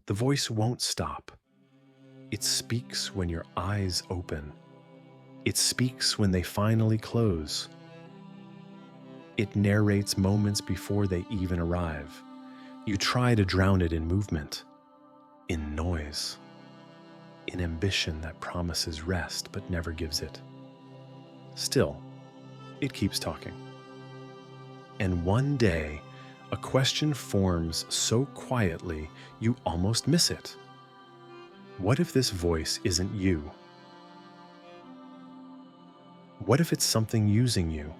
The voice won't stop. It speaks when your eyes open. It speaks when they finally close. It narrates moments before they even arrive. You try to drown it in movement, in noise, in ambition that promises rest but never gives it. Still, it keeps talking. And one day, a question forms so quietly you almost miss it. What if this voice isn't you? What if it's something using you?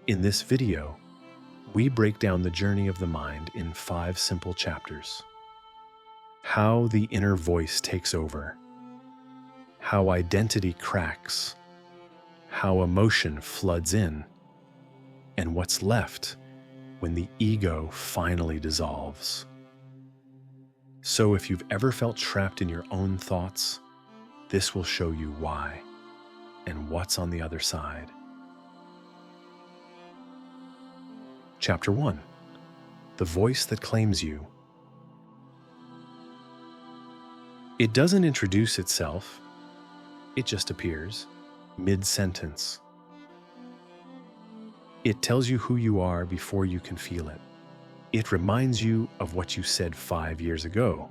In this video, we break down the journey of the mind in 5 simple chapters. How the inner voice takes over, how identity cracks, how emotion floods in, and what's left when the ego finally dissolves. So if you've ever felt trapped in your own thoughts, this will show you why and what's on the other side. Chapter 1. The voice that claims you. It doesn't introduce itself, it just appears, mid-sentence. It tells you who you are before you can feel it. It reminds you of what you said 5 years ago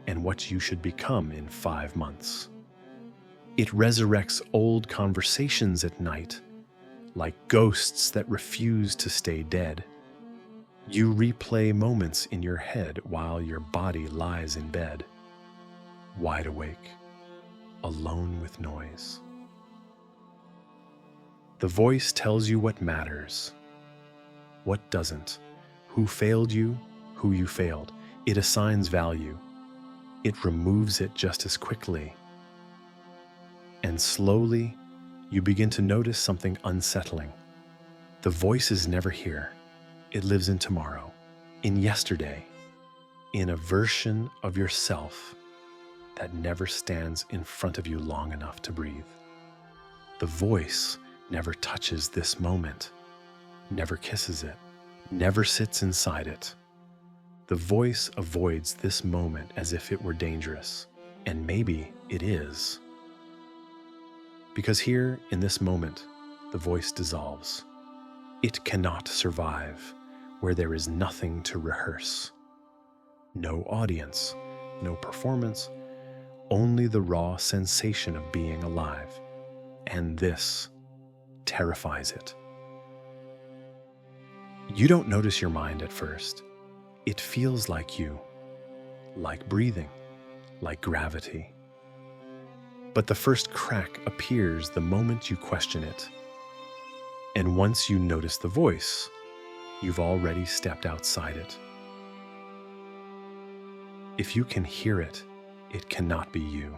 and what you should become in 5 months. It resurrects old conversations at night, like ghosts that refuse to stay dead. You replay moments in your head while your body lies in bed, wide awake, alone with noise. The voice tells you what matters, what doesn't, who failed you, who you failed. It assigns value. It removes it just as quickly. And slowly, you begin to notice something unsettling. The voice is never here. It lives in tomorrow, in yesterday, in a version of yourself that never stands in front of you long enough to breathe. The voice never touches this moment, never kisses it, never sits inside it. The voice avoids this moment as if it were dangerous, and maybe it is. Because here, in this moment, the voice dissolves. It cannot survive where there is nothing to rehearse. No audience, no performance, only the raw sensation of being alive. And this terrifies it. You don't notice your mind at first. It feels like you, like breathing, like gravity. But the first crack appears the moment you question it. And once you notice the voice, you've already stepped outside it. If you can hear it, it cannot be you.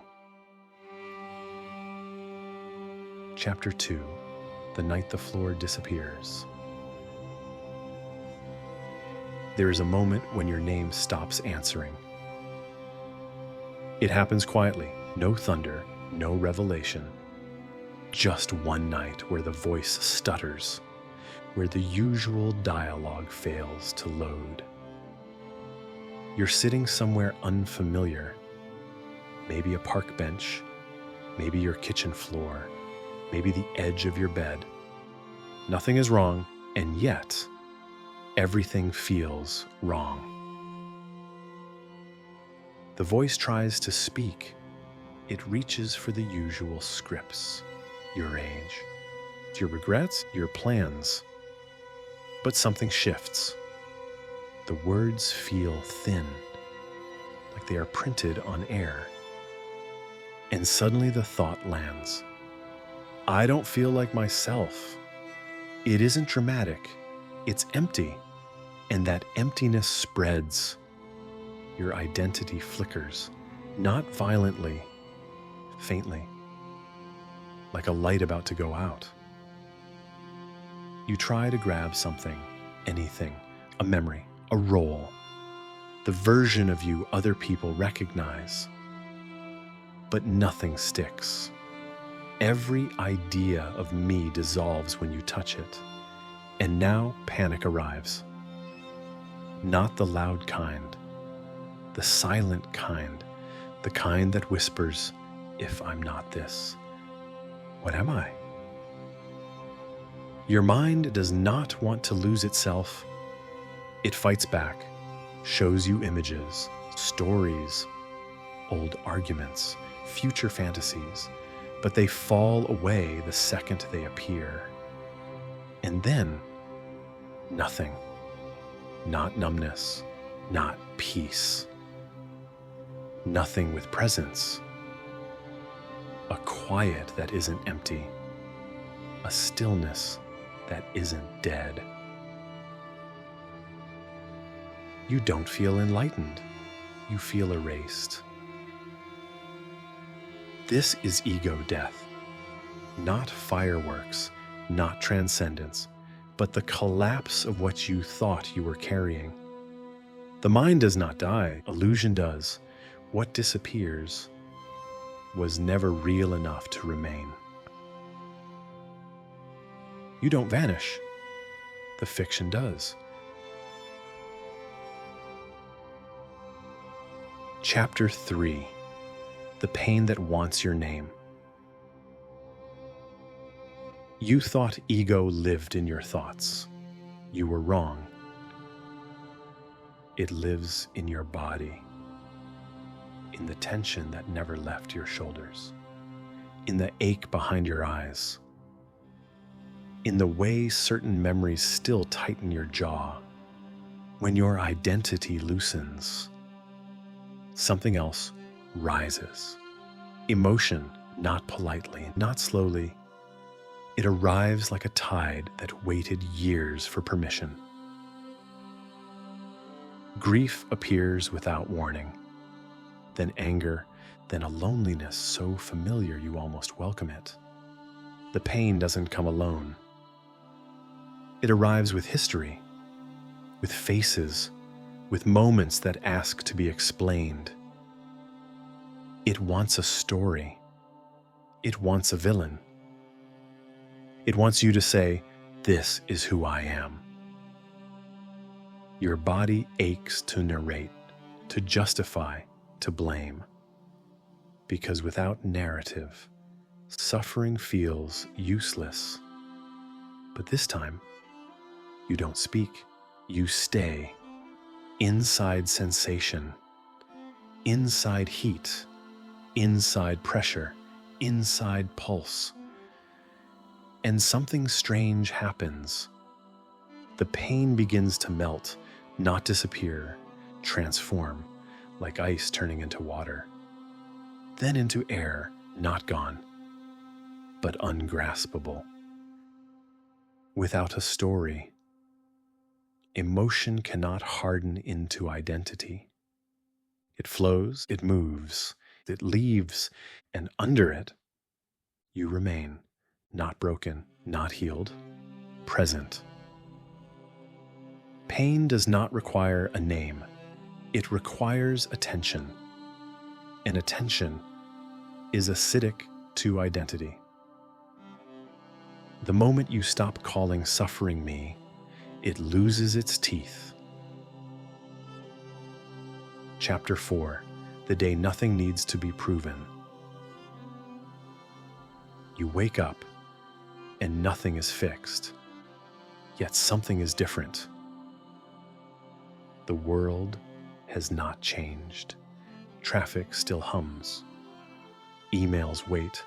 Chapter 2. The night the floor disappears. There is a moment when your name stops answering. It happens quietly, no thunder, no revelation. Just one night where the voice stutters, where the usual dialogue fails to load. You're sitting somewhere unfamiliar, maybe a park bench, maybe your kitchen floor, maybe the edge of your bed. Nothing is wrong, and yet everything feels wrong. The voice tries to speak. It reaches for the usual scripts, your age, your regrets, your plans. But something shifts. The words feel thin, like they are printed on air. And suddenly the thought lands. I don't feel like myself. It isn't dramatic. It's empty. And that emptiness spreads. Your identity flickers, not violently, faintly, like a light about to go out. You try to grab something, anything, a memory, a role, the version of you other people recognize. But nothing sticks. Every idea of me dissolves when you touch it. And now panic arrives. not the loud kind, the silent kind, the kind that whispers, if I'm not this, what am I? Your mind does not want to lose itself. It fights back, shows you images, stories, old arguments, future fantasies, but they fall away the second they appear. And then, nothing. Not numbness, not peace. Nothing with presence. A quiet that isn't empty. A stillness that isn't dead. You don't feel enlightened. You feel erased. This is ego death. Not fireworks, not transcendence, but the collapse of what you thought you were carrying. The mind does not die, illusion does. What disappears was never real enough to remain. You don't vanish. The fiction does. Chapter 3. The pain that wants your name. You thought ego lived in your thoughts. You were wrong. It lives in your body, in the tension that never left your shoulders, in the ache behind your eyes, in the way certain memories still tighten your jaw. When your identity loosens, something else rises. Emotion, not politely, not slowly. It arrives like a tide that waited years for permission. Grief appears without warning, then anger, then a loneliness so familiar you almost welcome it. The pain doesn't come alone. It arrives with history, with faces, with moments that ask to be explained. It wants a story. It wants a villain. It wants you to say, "This is who I am." Your body aches to narrate, to justify, to blame. Because without narrative, suffering feels useless. But this time, you don't speak, you stay. Inside sensation, inside heat, inside pressure, inside pulse. And something strange happens. The pain begins to melt, not disappear, transform, like ice turning into water. Then into air, not gone, but ungraspable. Without a story, emotion cannot harden into identity. It flows, it moves, it leaves, and under it, you remain. Not broken, not healed, present. Pain does not require a name. It requires attention. And attention is acidic to identity. The moment you stop calling suffering me, it loses its teeth. Chapter 4. The day nothing needs to be proven. You wake up, and nothing is fixed, yet something is different. The world has not changed. Traffic still hums. Emails wait.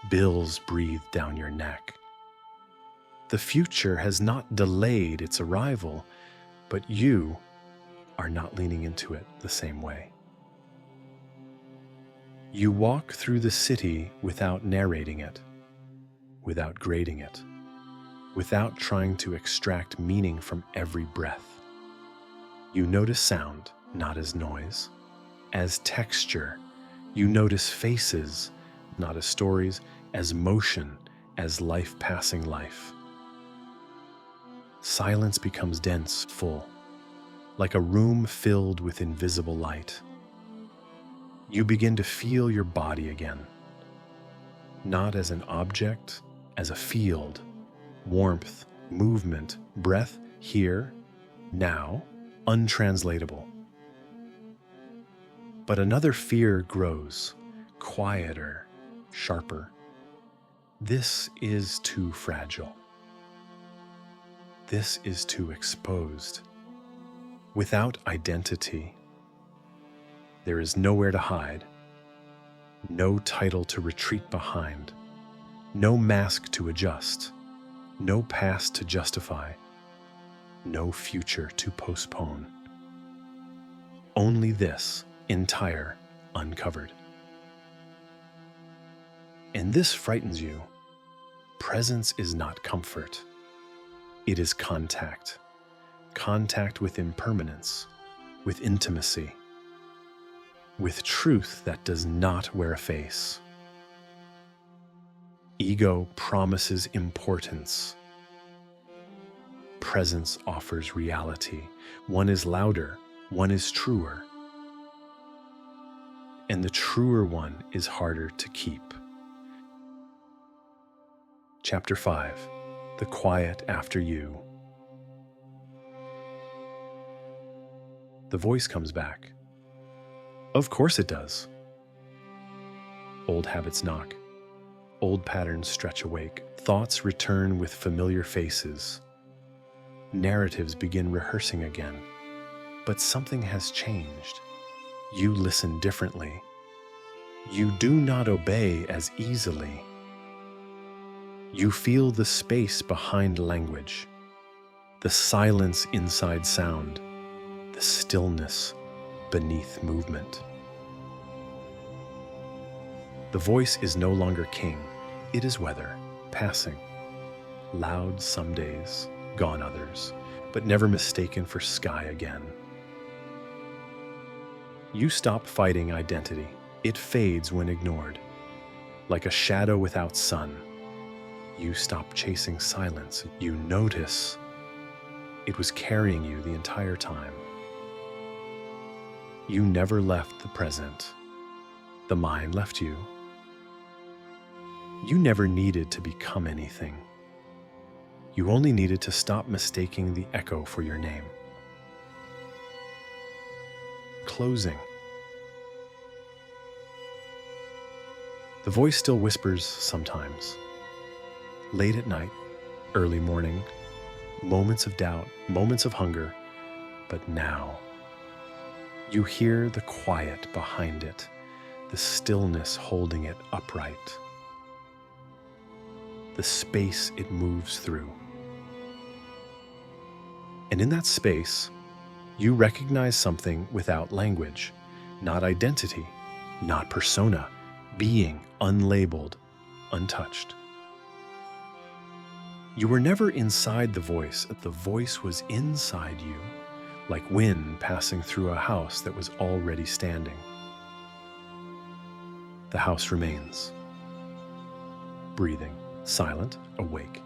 Bills breathe down your neck. The future has not delayed its arrival, but you are not leaning into it the same way. You walk through the city without narrating it, without grading it, without trying to extract meaning from every breath. You notice sound, not as noise, as texture. You notice faces, not as stories, as motion, as life passing life. Silence becomes dense, full, like a room filled with invisible light. You begin to feel your body again, not as an object, as a field, warmth, movement, breath, here, now, untranslatable. But another fear grows, quieter, sharper. This is too fragile. This is too exposed. Without identity, there is nowhere to hide, no title to retreat behind, no mask to adjust, no past to justify, no future to postpone. Only this, entire, uncovered. And this frightens you. Presence is not comfort. It is contact. Contact with impermanence, with intimacy, with truth that does not wear a face. Ego promises importance. Presence offers reality. One is louder, one is truer. And the truer one is harder to keep. Chapter 5, The Quiet After You. The voice comes back. Of course it does. Old habits knock. Old patterns stretch awake. Thoughts return with familiar faces. Narratives begin rehearsing again. But something has changed. You listen differently. You do not obey as easily. You feel the space behind language, the silence inside sound, the stillness beneath movement. The voice is no longer king. It is weather, passing. Loud some days, gone others, but never mistaken for sky again. You stop fighting identity. It fades when ignored. Like a shadow without sun. You stop chasing silence. You notice it was carrying you the entire time. You never left the present. The mind left you. You never needed to become anything. You only needed to stop mistaking the echo for your name. Closing. The voice still whispers sometimes. Late at night, early morning, moments of doubt, moments of hunger, but now you hear the quiet behind it, the stillness holding it upright, the space it moves through. And in that space, you recognize something without language, not identity, not persona, being unlabeled, untouched. You were never inside the voice was inside you, like wind passing through a house that was already standing. The house remains, breathing, silent, awake,